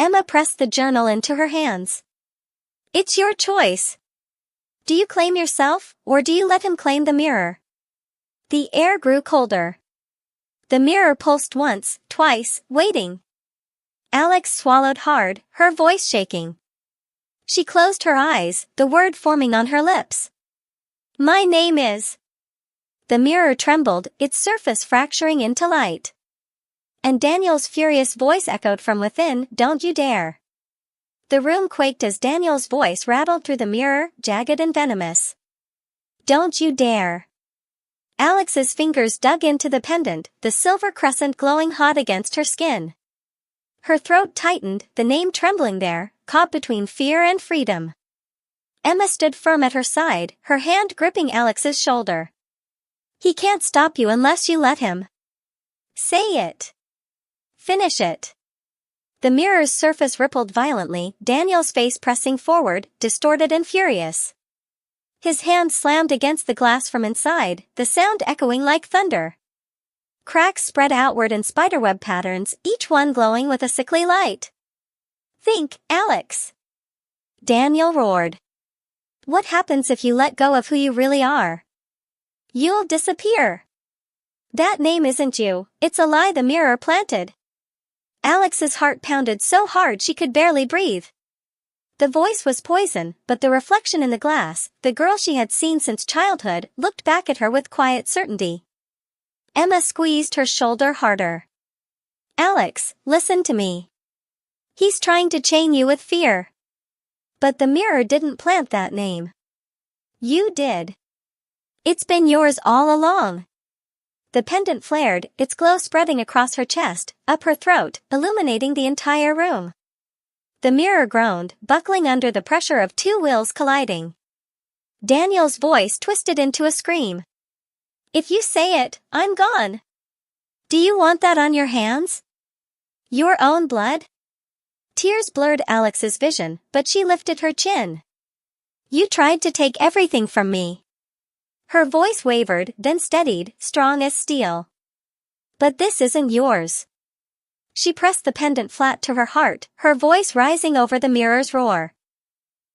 Emma pressed the journal into her hands. It's your choice. Do you claim yourself, or do you let him claim the mirror? The air grew colder. The mirror pulsed once, twice, waiting. Alex swallowed hard, her voice shaking. She closed her eyes, the word forming on her lips. My name is. The mirror trembled, its surface fracturing into light. And Daniel's furious voice echoed from within, don't you dare. The room quaked as Daniel's voice rattled through the mirror, jagged and venomous. Don't you dare. Alex's fingers dug into the pendant, the silver crescent glowing hot against her skin. Her throat tightened, the name trembling there, caught between fear and freedom. Emma stood firm at her side, her hand gripping Alex's shoulder. He can't stop you unless you let him. Say it. Finish it. The mirror's surface rippled violently, Daniel's face pressing forward, distorted and furious. His hand slammed against the glass from inside, the sound echoing like thunder. Cracks spread outward in spiderweb patterns, each one glowing with a sickly light. Think, Alex. Daniel roared. What happens if you let go of who you really are? You'll disappear. That name isn't you, it's a lie the mirror planted. Alex's heart pounded so hard she could barely breathe. The voice was poison, but the reflection in the glass, the girl she had seen since childhood, looked back at her with quiet certainty. Emma squeezed her shoulder harder. Alex, listen to me. He's trying to chain you with fear. But the mirror didn't plant that name. You did. It's been yours all along. The pendant flared, its glow spreading across her chest, up her throat, illuminating the entire room. The mirror groaned, buckling under the pressure of two wills colliding. Daniel's voice twisted into a scream. If you say it, I'm gone. Do you want that on your hands? Your own blood? Tears blurred Alex's vision, but she lifted her chin. You tried to take everything from me. Her voice wavered, then steadied, strong as steel. But this isn't yours. She pressed the pendant flat to her heart, her voice rising over the mirror's roar.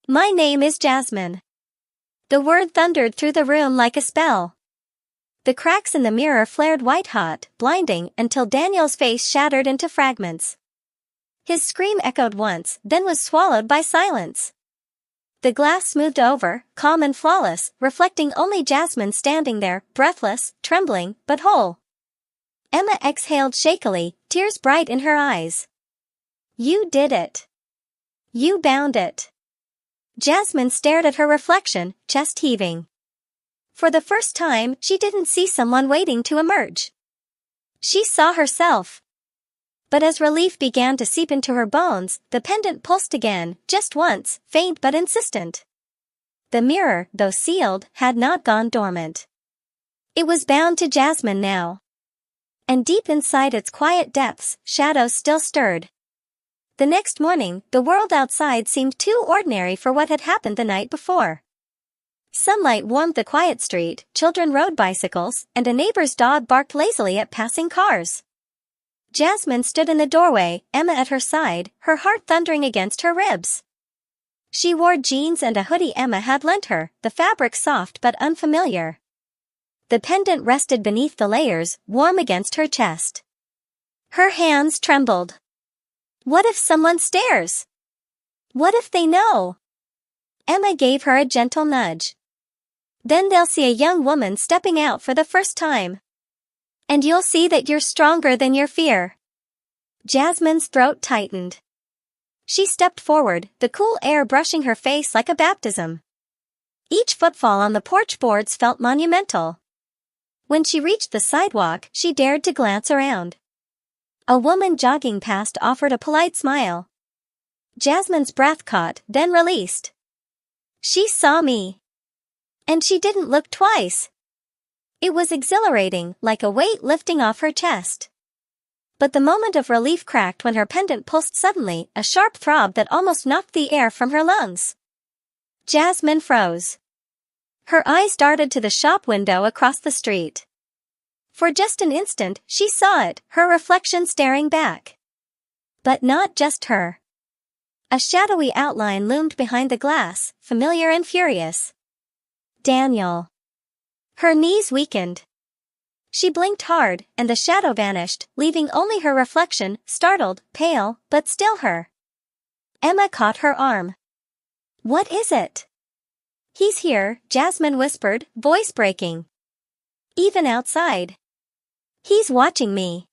My name is Jasmine. The word thundered through the room like a spell. The cracks in the mirror flared white-hot, blinding, until Daniel's face shattered into fragments. His scream echoed once, then was swallowed by silence. The glass smoothed over, calm and flawless, reflecting only Jasmine standing there, breathless, trembling, but whole. Emma exhaled shakily, tears bright in her eyes. You did it. You bound it. Jasmine stared at her reflection, chest heaving. For the first time, she didn't see someone waiting to emerge. She saw herself. But as relief began to seep into her bones, the pendant pulsed again, just once, faint but insistent. The mirror, though sealed, had not gone dormant. It was bound to Jasmine now. And deep inside its quiet depths, shadows still stirred. The next morning, the world outside seemed too ordinary for what had happened the night before. Sunlight warmed the quiet street, children rode bicycles, and a neighbor's dog barked lazily at passing cars. Jasmine stood in the doorway, Emma at her side, her heart thundering against her ribs. She wore jeans and a hoodie Emma had lent her, the fabric soft but unfamiliar. The pendant rested beneath the layers, warm against her chest. Her hands trembled. What if someone stares? What if they know? Emma gave her a gentle nudge. Then they'll see a young woman stepping out for the first time. And you'll see that you're stronger than your fear. Jasmine's throat tightened. She stepped forward, the cool air brushing her face like a baptism. Each footfall on the porch boards felt monumental. When she reached the sidewalk, she dared to glance around. A woman jogging past offered a polite smile. Jasmine's breath caught, then released. She saw me. And she didn't look twice. It was exhilarating, like a weight lifting off her chest. But the moment of relief cracked when her pendant pulsed suddenly, a sharp throb that almost knocked the air from her lungs. Jasmine froze. Her eyes darted to the shop window across the street. For just an instant, she saw it, her reflection staring back. But not just her. A shadowy outline loomed behind the glass, familiar and furious. Daniel. Her knees weakened. She blinked hard, and the shadow vanished, leaving only her reflection, startled, pale, but still her. Emma caught her arm. "What is it?" "He's here," Jasmine whispered, voice breaking. "Even outside. He's watching me."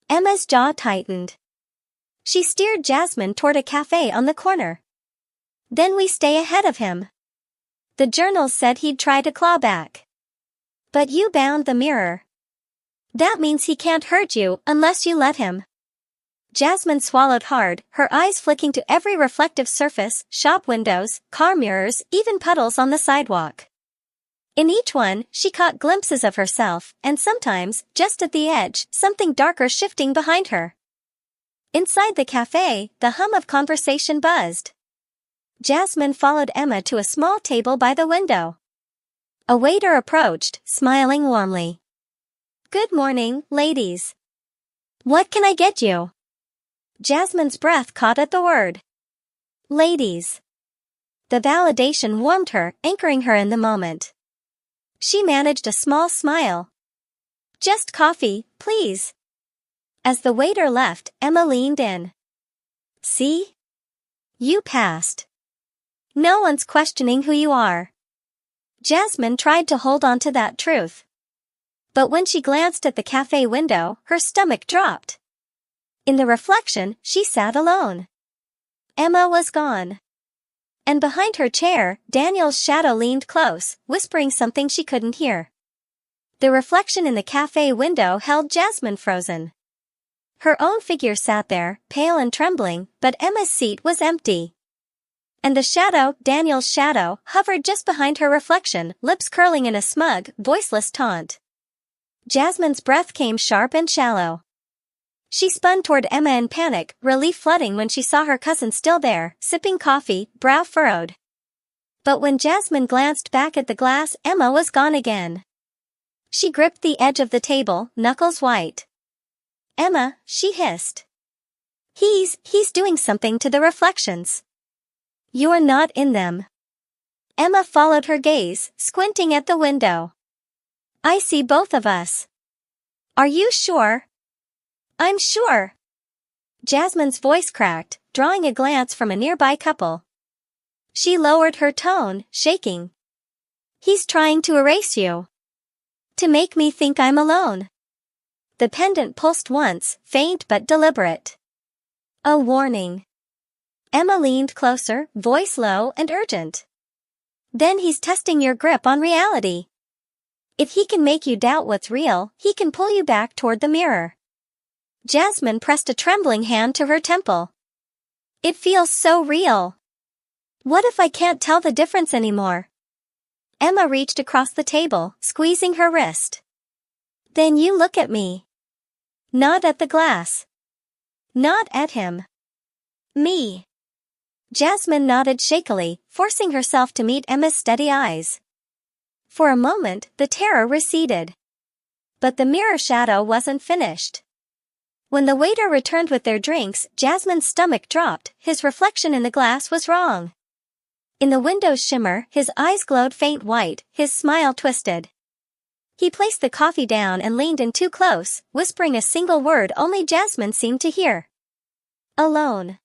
Emma's jaw tightened. She steered Jasmine toward a cafe on the corner. "Then we stay ahead of him. The journals said he'd try to claw back. But you bound the mirror. That means he can't hurt you unless you let him." Jasmine swallowed hard, her eyes flicking to every reflective surface, shop windows, car mirrors, even puddles on the sidewalk. In each one, she caught glimpses of herself, and sometimes, just at the edge, something darker shifting behind her. Inside the cafe, the hum of conversation buzzed. Jasmine followed Emma to a small table by the window. A waiter approached, smiling warmly. "Good morning, ladies. What can I get you?" Jasmine's breath caught at the word. "Ladies." The validation warmed her, anchoring her in the moment. She managed a small smile. "Just coffee, please." As the waiter left, Emma leaned in. "See? You passed. No one's questioning who you are." Jasmine tried to hold on to that truth. But when she glanced at the cafe window, her stomach dropped. In the reflection, she sat alone. Emma was gone. And behind her chair, Daniel's shadow leaned close, whispering something she couldn't hear. The reflection in the cafe window held Jasmine frozen. Her own figure sat there, pale and trembling, but Emma's seat was empty. And the shadow, Daniel's shadow, hovered just behind her reflection, lips curling in a smug, voiceless taunt. Jasmine's breath came sharp and shallow. She spun toward Emma in panic, relief flooding when she saw her cousin still there, sipping coffee, brow furrowed. But when Jasmine glanced back at the glass, Emma was gone again. She gripped the edge of the table, knuckles white. "Emma," she hissed. He's doing something to the reflections. You're not in them." Emma followed her gaze, squinting at the window. "I see both of us." "Are you sure?" "I'm sure." Jasmine's voice cracked, drawing a glance from a nearby couple. She lowered her tone, shaking. "He's trying to erase you. To make me think I'm alone." The pendant pulsed once, faint but deliberate. A warning. Emma leaned closer, voice low and urgent. "Then he's testing your grip on reality. If he can make you doubt what's real, he can pull you back toward the mirror." Jasmine pressed a trembling hand to her temple. "It feels so real. What if I can't tell the difference anymore?" Emma reached across the table, squeezing her wrist. "Then you look at me. Not at the glass. Not at him. Me." Jasmine nodded shakily, forcing herself to meet Emma's steady eyes. For a moment, the terror receded. But the mirror shadow wasn't finished. When the waiter returned with their drinks, Jasmine's stomach dropped, his reflection in the glass was wrong. In the window's shimmer, his eyes glowed faint white, his smile twisted. He placed the coffee down and leaned in too close, whispering a single word only Jasmine seemed to hear. "Alone."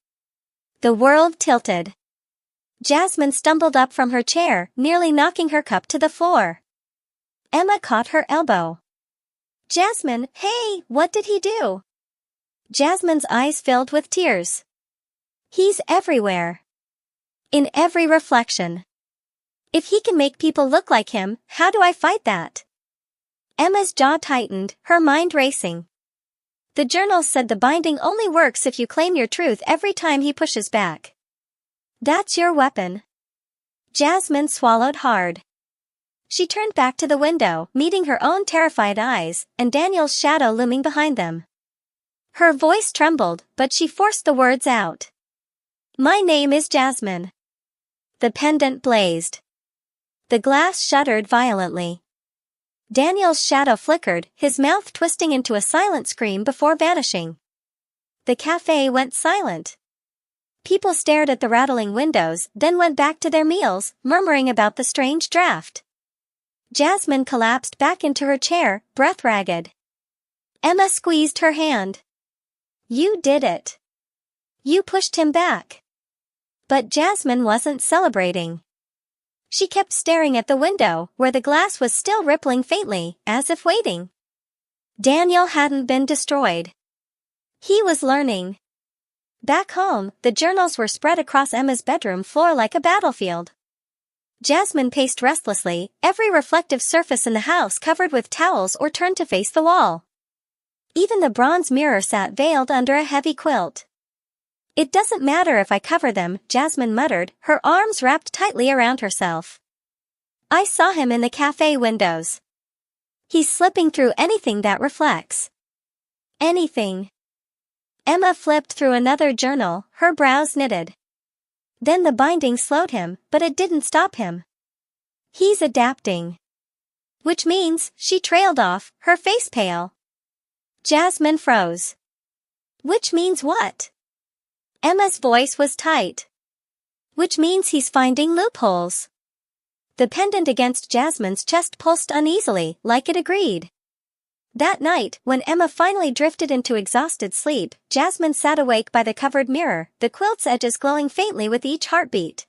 The world tilted. Jasmine stumbled up from her chair, nearly knocking her cup to the floor. Emma caught her elbow. "Jasmine, hey, what did he do?" Jasmine's eyes filled with tears. "He's everywhere. In every reflection. If he can make people look like him, how do I fight that?" Emma's jaw tightened, her mind racing. The journals said the binding only works if you claim your truth every time he pushes back. That's your weapon. Jasmine swallowed hard. She turned back to the window, meeting her own terrified eyes, and Daniel's shadow looming behind them. Her voice trembled, but she forced the words out. "My name is Jasmine." The pendant blazed. The glass shuddered violently. Daniel's shadow flickered, his mouth twisting into a silent scream before vanishing. The cafe went silent. People stared at the rattling windows, then went back to their meals, murmuring about the strange draft. Jasmine collapsed back into her chair, breath ragged. Emma squeezed her hand. You did it. You pushed him back. But Jasmine wasn't celebrating. She kept staring at the window, where the glass was still rippling faintly, as if waiting. Daniel hadn't been destroyed. He was learning. Back home, the journals were spread across Emma's bedroom floor like a battlefield. Jasmine paced restlessly, every reflective surface in the house covered with towels or turned to face the wall. Even the bronze mirror sat veiled under a heavy quilt. It doesn't matter if I cover them, Jasmine muttered, her arms wrapped tightly around herself. I saw him in the cafe windows. He's slipping through anything that reflects. Anything. Emma flipped through another journal, her brows knitted. Then the binding slowed him, but it didn't stop him. He's adapting. Which means, she trailed off, her face pale. Jasmine froze. Which means what? Emma's voice was tight. Which means he's finding loopholes. The pendant against Jasmine's chest pulsed uneasily, like it agreed. That night, when Emma finally drifted into exhausted sleep, Jasmine sat awake by the covered mirror, the quilt's edges glowing faintly with each heartbeat.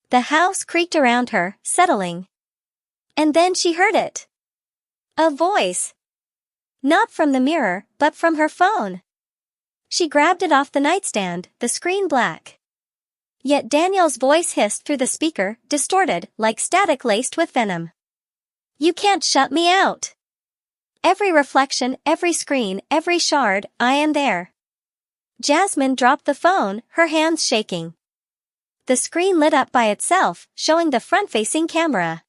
The house creaked around her, settling. And then she heard it. A voice. Not from the mirror, but from her phone. She grabbed it off the nightstand, the screen black. Yet Daniel's voice hissed through the speaker, distorted, like static laced with venom. You can't shut me out. Every reflection, every screen, every shard, I am there. Jasmine dropped the phone, her hands shaking. The screen lit up by itself, showing the front-facing camera.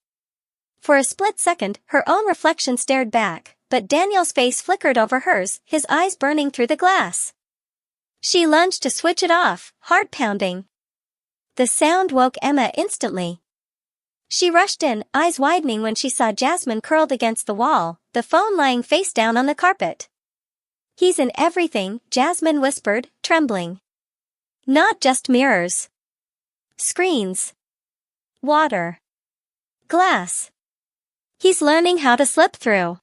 For a split second, her own reflection stared back, but Daniel's face flickered over hers, his eyes burning through the glass. She lunged to switch it off, heart pounding. The sound woke Emma instantly. She rushed in, eyes widening when she saw Jasmine curled against the wall, the phone lying face down on the carpet. He's in everything, Jasmine whispered, trembling. Not just mirrors. Screens. Water. Glass. He's learning how to slip through.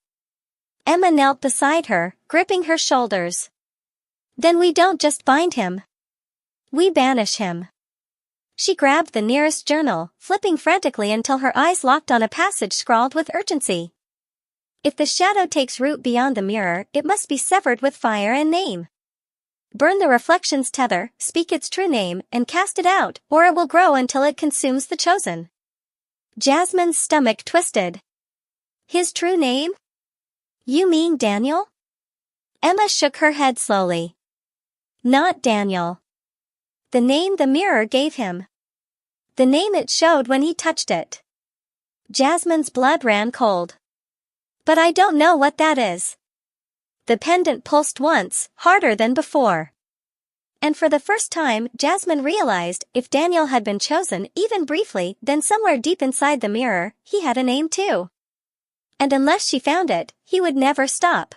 Emma knelt beside her, gripping her shoulders. Then we don't just bind him. We banish him. She grabbed the nearest journal, flipping frantically until her eyes locked on a passage scrawled with urgency. If the shadow takes root beyond the mirror, it must be severed with fire and name. Burn the reflection's tether, speak its true name, and cast it out, or it will grow until it consumes the chosen. Jasmine's stomach twisted. His true name? You mean Daniel? Emma shook her head slowly. Not Daniel. The name the mirror gave him. The name it showed when he touched it. Jasmine's blood ran cold. But I don't know what that is. The pendant pulsed once, harder than before. And for the first time, Jasmine realized, if Daniel had been chosen even briefly, then somewhere deep inside the mirror, he had a name too. And unless she found it, he would never stop.